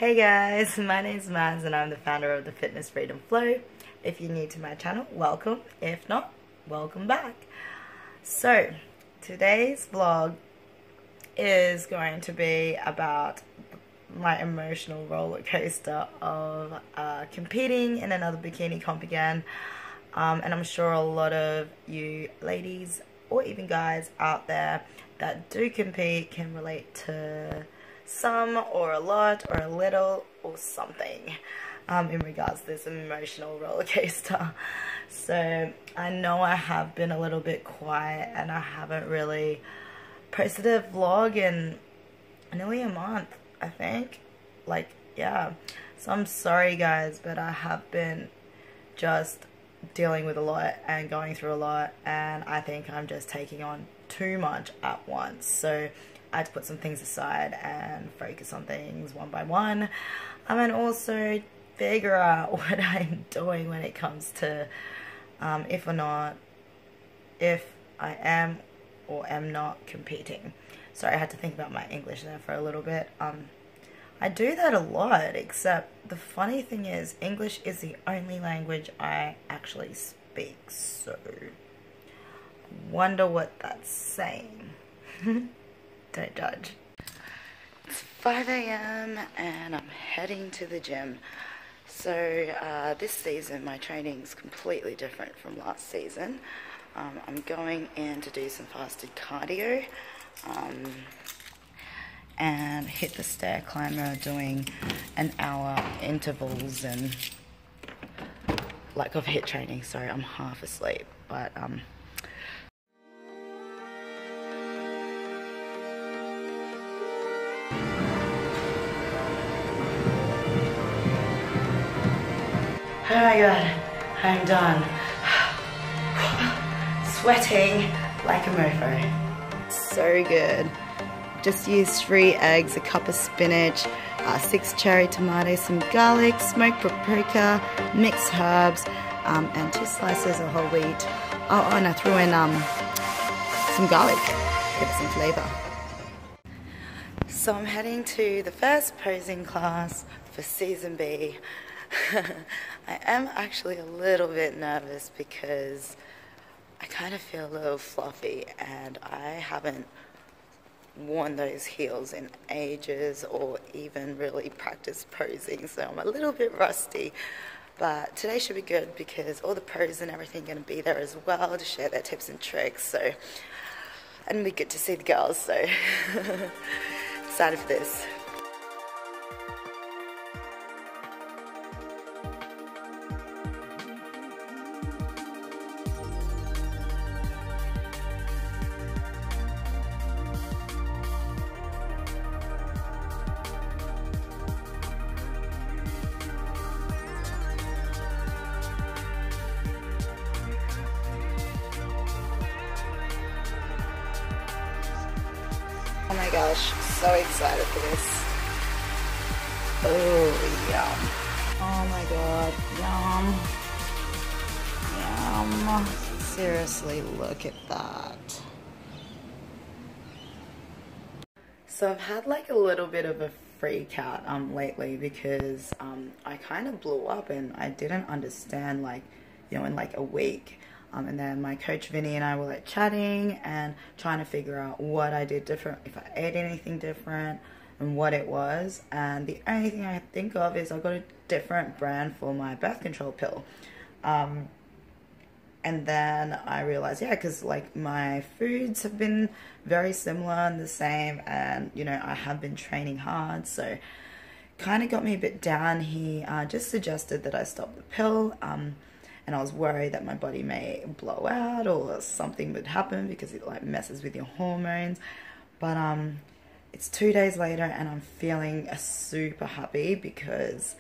Hey guys, my name's Maz and I'm the founder of the Fitness Freedom Flow. If you're new to my channel, welcome. If not, welcome back. So, today's vlog is going to be about my emotional roller coaster of competing in another bikini comp again. And I'm sure a lot of you ladies or even guys out there that do compete can relate to some or a lot or a little or something in regards to this emotional roller coaster. So I know I have been a little bit quiet and I haven't really posted a vlog in nearly a month, I think. Yeah, so I'm sorry guys, but I have been just dealing with a lot and going through a lot, and I think I'm just taking on too much at once. So I had to put some things aside and focus on things one by one, and also figure out what I'm doing when it comes to if I am or am not competing. Sorry, I had to think about my English there for a little bit. I do that a lot, except the funny thing is English is the only language I actually speak, so wonder what that's saying. Don't judge. It's 5 AM and I'm heading to the gym. So this season my training's completely different from last season. I'm going in to do some fasted cardio and hit the stair climber, doing an hour intervals and of HIIT training. Sorry, I'm half asleep, but oh my god, I'm done. Sweating like a mofo. So good. Just used 3 eggs, a cup of spinach, 6 cherry tomatoes, some garlic, smoked paprika, mixed herbs, and 2 slices of whole wheat. Oh, and I threw in some garlic, give it some flavor. So I'm heading to the first posing class for Season B. I am actually a little bit nervous because I kind of feel a little fluffy and I haven't worn those heels in ages or even really practiced posing, so I'm a little bit rusty. But today should be good because all the pros and everything are going to be there as well to share their tips and tricks, so and it'll be good to see the girls, so excited for this. Oh my gosh, so excited for this. Oh, yum. Oh my god, yum. Yum. Seriously, look at that. So I've had a little bit of a freak out lately because I kind of blew up and I didn't understand in a week. And then my coach Vinny and I were chatting and trying to figure out what I did different, if I ate anything different and what it was. And the only thing I think of is I got a different brand for my birth control pill. And then I realized, yeah, because my foods have been very similar and the same, and I have been training hard, so kind of got me a bit down. He just suggested that I stop the pill. And I was worried that my body may blow out or something would happen because it messes with your hormones. But it's 2 days later and I'm feeling super happy because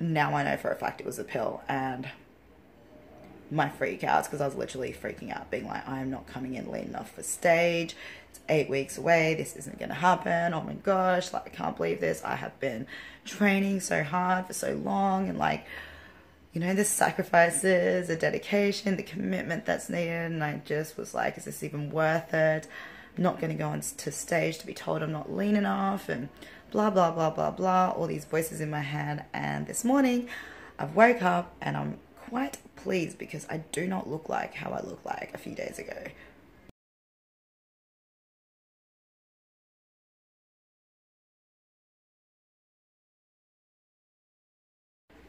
now I know for a fact it was a pill. And my freak outs, because I was literally freaking out, being I am not coming in lean enough for stage. It's 8 weeks away. This isn't going to happen. Oh my gosh, I can't believe this. I have been training so hard for so long, and the sacrifices, the dedication, the commitment that's needed, and I just was is this even worth it? not going to go on to stage to be told I'm not lean enough and blah, blah, blah, blah, blah, all these voices in my head. And this morning I've woke up and I'm quite pleased because I do not look like how I looked like a few days ago.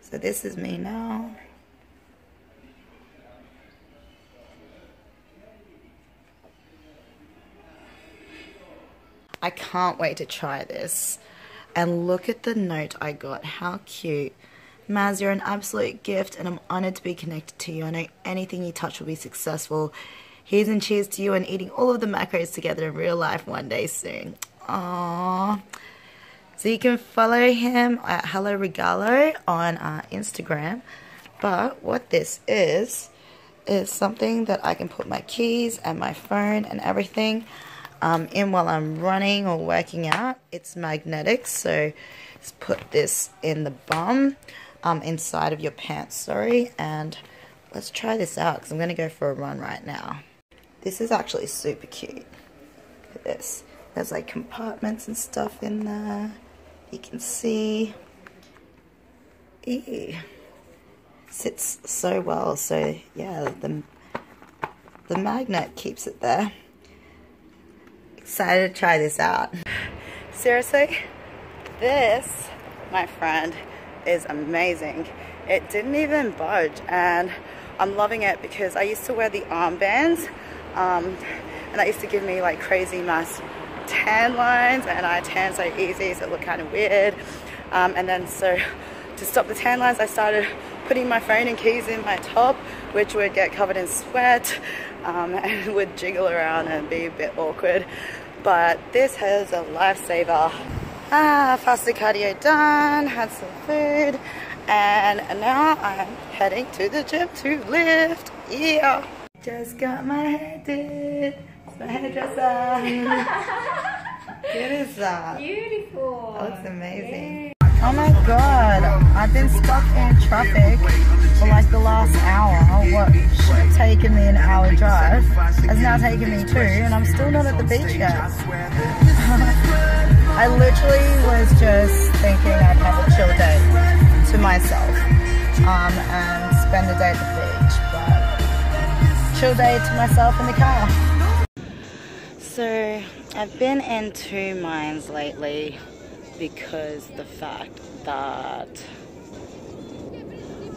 So this is me now. I can't wait to try this. And look at the note I got. How cute. Maz, you're an absolute gift and I'm honored to be connected to you. I know anything you touch will be successful. Here's and cheers to you and eating all of the macros together in real life one day soon. Aww. So you can follow him at Hello Regalo on Instagram. But what this is something that I can put my keys and my phone and everything in while I'm running or working out. It's magnetic, so just put this in the bum, inside of your pants, sorry. And let's try this out because I'm going to go for a run right now. This is actually super cute. Look at this. There's like compartments and stuff in there. You can see. Ew. Sits so well. So yeah, the magnet keeps it there. Excited to try this out. Seriously, this, my friend, is amazing. It didn't even budge and I'm loving it because I used to wear the armbands and that used to give me like crazy mass tan lines, and I tan so easy, so it looked kind of weird. And then so to stop the tan lines, I started putting my phone and keys in my top, which would get covered in sweat and would jiggle around and be a bit awkward. But this is a lifesaver. Fasted cardio done, had some food, and now I'm heading to the gym to lift. Yeah. Just got my hair did. It's my hairdresser. Good as that. Beautiful. That looks amazing. Oh my god, I've been stuck in traffic for like the last hour. What should have taken me an hour drive has now taken me 2, and I'm still not at the beach yet. I literally was just thinking I'd have a chill day to myself and spend the day at the beach, but chill day to myself in the car. So I've been in 2 minds lately because the fact that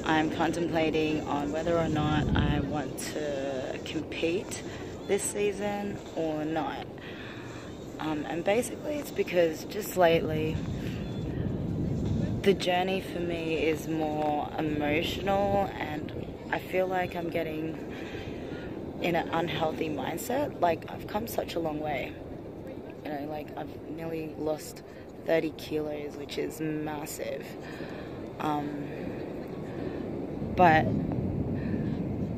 I'm contemplating on whether or not I want to compete this season or not. And basically it's because just lately the journey for me is more emotional and I feel like I'm getting in an unhealthy mindset. Like I've come such a long way. You know, like I've nearly lost 30 kilos, which is massive. But,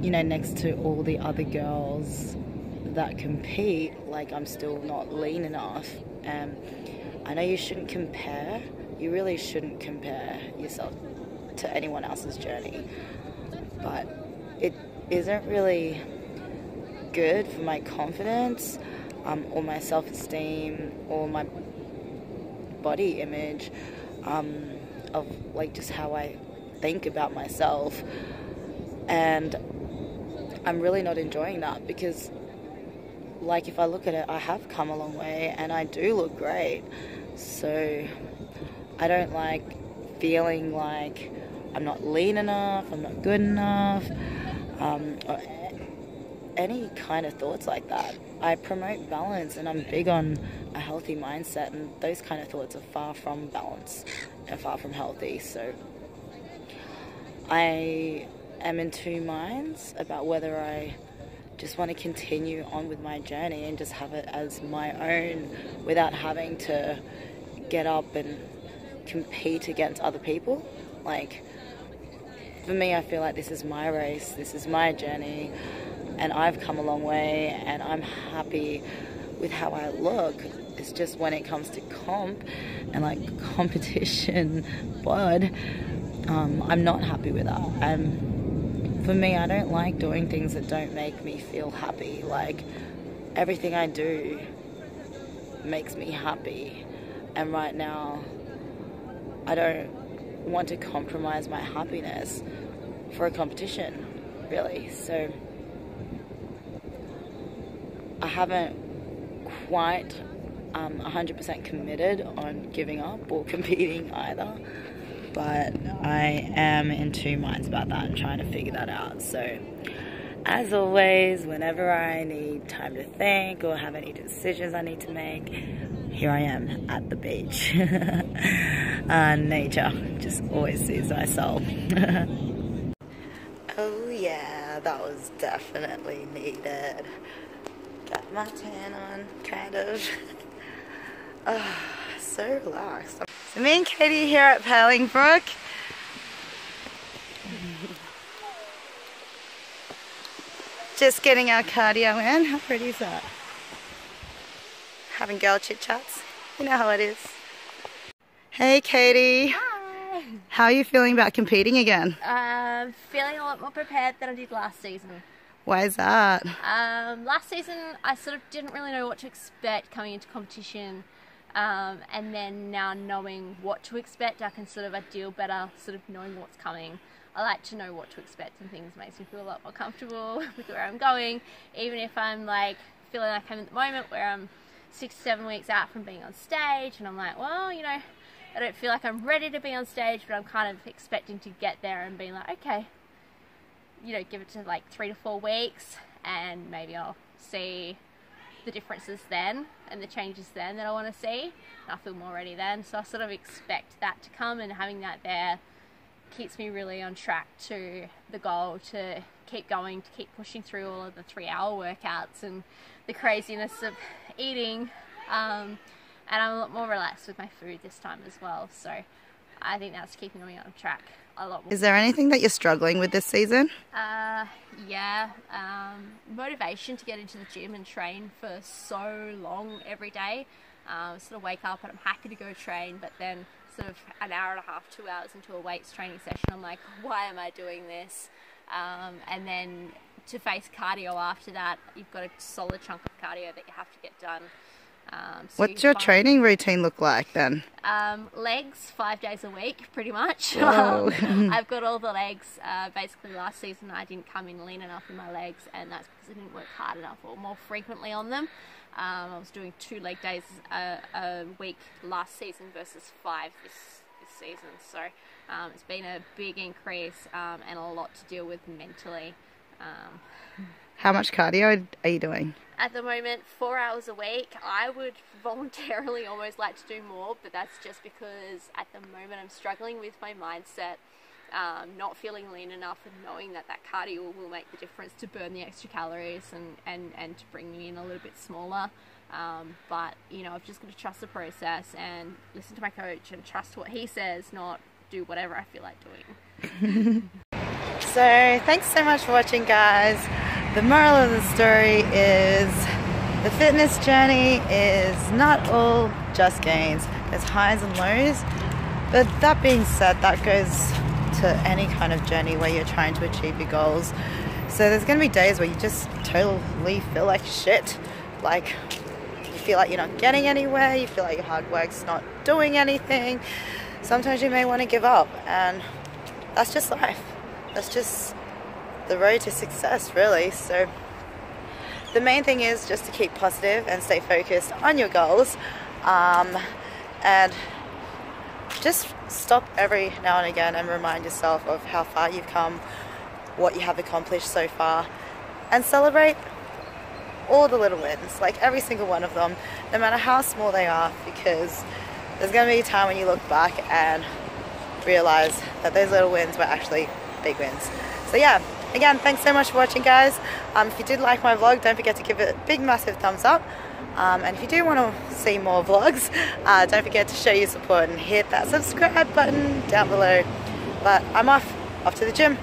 you know, next to all the other girls that compete, like I'm still not lean enough. And I know you shouldn't compare. You really shouldn't compare yourself to anyone else's journey. But it isn't really good for my confidence or my self-esteem or my body image of like just how I think about myself, and I'm really not enjoying that because like if I look at it, I have come a long way and I do look great, so I don't like feeling like I'm not lean enough, I'm not good enough, or any kind of thoughts like that. I promote balance and I'm big on a healthy mindset, and those kind of thoughts are far from balance and far from healthy. So I am in 2 minds about whether I just want to continue on with my journey and just have it as my own without having to get up and compete against other people. Like for me, I feel like this is my race, this is my journey, and I've come a long way and I'm happy with how I look. It's just when it comes to comp and like competition bod, I'm not happy with that. And for me, I don't like doing things that don't make me feel happy. Like everything I do makes me happy. And right now, I don't want to compromise my happiness for a competition, really. So I haven't quite 100% committed on giving up or competing either, but I am in two minds about that and trying to figure that out. So as always, whenever I need time to think or have any decisions I need to make, here I am at the beach. Nature just always soothes my soul. Oh yeah, that was definitely needed. Got my tan on, kind of. So relaxed. So me and Katie here at Palingbrook. Just getting our cardio in. How pretty is that? Having girl chit chats. You know how it is. Hey Katie. Hi. How are you feeling about competing again? Feeling a lot more prepared than I did last season. Why is that? Last season I sort of didn't really know what to expect coming into competition, and then now knowing what to expect, I can sort of deal better, sort of knowing what's coming. I like to know what to expect, and things makes me feel a lot more comfortable with where I'm going, even if I'm like feeling like I'm at the moment where I'm 6 to 7 weeks out from being on stage, and I'm like, well, you know, I don't feel like I'm ready to be on stage, but I'm kind of expecting to get there and being like, okay, you know, give it to like 3 to 4 weeks and maybe I'll see the differences then and the changes then that I want to see, and I'll feel more ready then. So I sort of expect that to come, and having that there keeps me really on track to the goal, to keep going, to keep pushing through all of the 3-hour workouts and the craziness of eating, and I'm a lot more relaxed with my food this time as well, so I think that's keeping me on track a lot more. Is there anything that you're struggling with this season? Yeah, motivation to get into the gym and train for so long every day. Sort of wake up and I'm happy to go train, but then sort of an hour and a half, 2 hours into a weights training session, I'm like, why am I doing this? And then to face cardio after that, you've got a solid chunk of cardio that you have to get done. So what's your training routine look like then? Legs 5 days a week, pretty much. Whoa. I've got all the legs. Basically last season I didn't come in lean enough in my legs, and that's because I didn't work hard enough or more frequently on them. I was doing 2 leg days a week last season versus 5 this season, so it's been a big increase and a lot to deal with mentally. How much cardio are you doing? At the moment, 4 hours a week. I would voluntarily almost like to do more, but that's just because at the moment I'm struggling with my mindset, not feeling lean enough and knowing that that cardio will make the difference to burn the extra calories and to bring me in a little bit smaller. But, you know, I've just got to trust the process and listen to my coach and trust what he says, not do whatever I feel like doing. So, thanks so much for watching, guys. The moral of the story is the fitness journey is not all just gains. There's highs and lows. But that being said, that goes to any kind of journey where you're trying to achieve your goals. So there's going to be days where you just totally feel like shit. Like, you feel like you're not getting anywhere. You feel like your hard work's not doing anything. Sometimes you may want to give up. And that's just life. That's just the road to success, really. So the main thing is just to keep positive and stay focused on your goals, and just stop every now and again and remind yourself of how far you've come, what you have accomplished so far, and celebrate all the little wins, like every single one of them, no matter how small they are, because there's going to be a time when you look back and realize that those little wins were actually big wins. So yeah, again, thanks so much for watching, guys. If you did like my vlog, don't forget to give it a big massive thumbs up, and if you do want to see more vlogs, don't forget to show your support and hit that subscribe button down below. But I'm off to the gym.